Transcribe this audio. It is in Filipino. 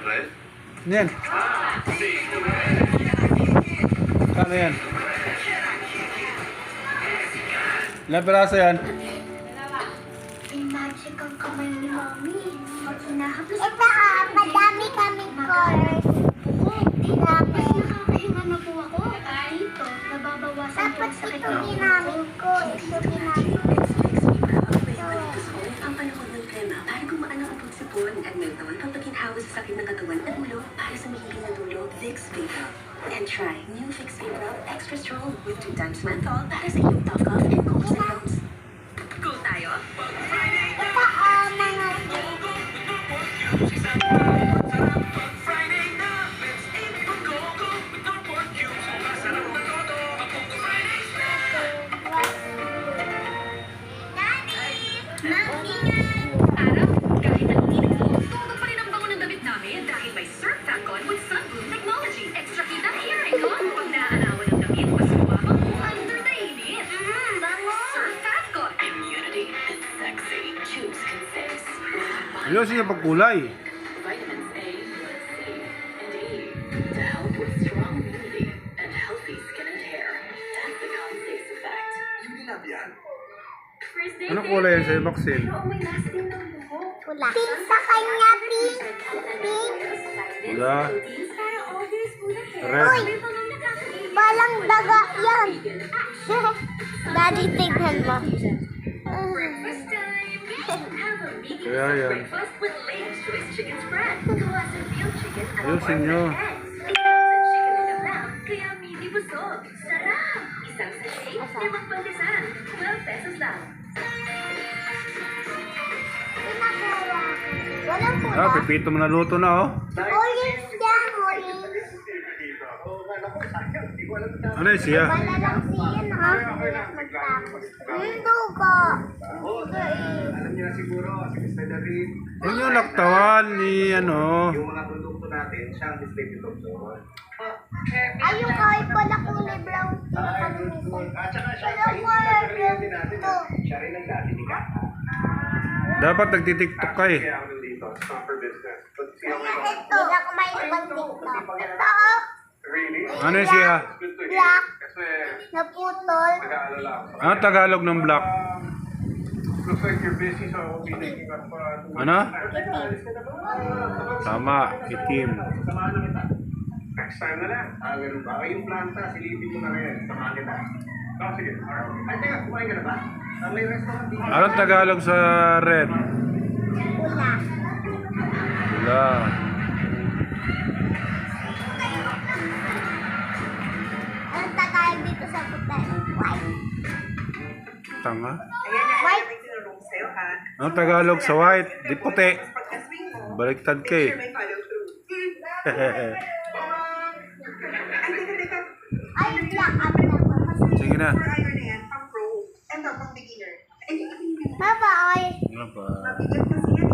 Yan. Kano yan? Ilang piraso yan? Magic ang kamay ni Mommy. Pag hinahapos ito madami kaming colors. Tapos nakakahinga na po ako. Dito, nababawasan po ang sakit ng ginamit ko. Ito ginamit ko. Ang panahon ng krema para gumaan ang punsipon at menthol pampaginhawa sa sakit ng katawan at ulo para sa mahiling na dulo, Vicks Vapor. And try new Vicks Vapor Extra Strong with 2 times menthol para sa iyong tough cough and cold symptoms. Go tayo! Ito mga Kahit anong init mo, todo pa rin ang bango ng damit namin dahil may Surf Facon with Sunbloom Technology. Extra kita here ay ko. Pag naaanawan ng damit, mas bumabang mo under the init. Surf Facon. Immunity is sexy. Choose Conface. Ayusin niya pagkulay. Vitamins A, C, and E to help with strong immunity and healthy skin and hair. That's the Conface effect. Yung love yan. Anong kulay yan sa'yo, Maxine? pula. Pink sa kanya, pink. Pink. Wala. Uy, Red. balang daga yan. Daddy, tignan mo. Kaya yan. Ayusin nyo. Kaya mini busog. Sarap! Isang sachet, 5 pandesal. 12 pesos lang. Walang pula. Ah, pipito mo na luto na, oh. Orange yan, orange. Ano yun siya? Wala lang siya, nakakulat magtapos. Dugo. Alam niyo na siguro, si Mr. David, Yun yung laktawan ni, ano. yung mga produkto natin, siya ang distributor. Ay, yung kahit pala kulay brown. Pinakalinisan. At saka siya, Wala kahit kulay sa brown kliyente natin, to. siya rin ang dati ni Kaka. Dapat nagtitiktok ka, eh. Kaya ako nandito, stop for business. But siya Kaya ako, ito. Hindi ako may ibang TikTok. Ito, oh. really? Ano yun siya? Good to hear. Black. Kasi, Naputol. nag-aalala ako. Ano Tagalog ng black? Looks like you're busy, so I will be taking up Ano? Alis ka na ba? Tama, itim. Samahan na kita. Next time na lang. Ganun ba? Yung planta, silipin mo na ngayon. Samahan kita. Sige. Alright. Ay, teka, kumain ka na ba? May restaurant dito. Anong Tagalog sa red? Pula. Wala. Anong Tagalog dito sa puti? White. Tanga. White. Anong Tagalog sa white? Di puti. Baliktad ka, eh. Ay, black. Abi na ako. Sige na. Bye-bye. Ano ba?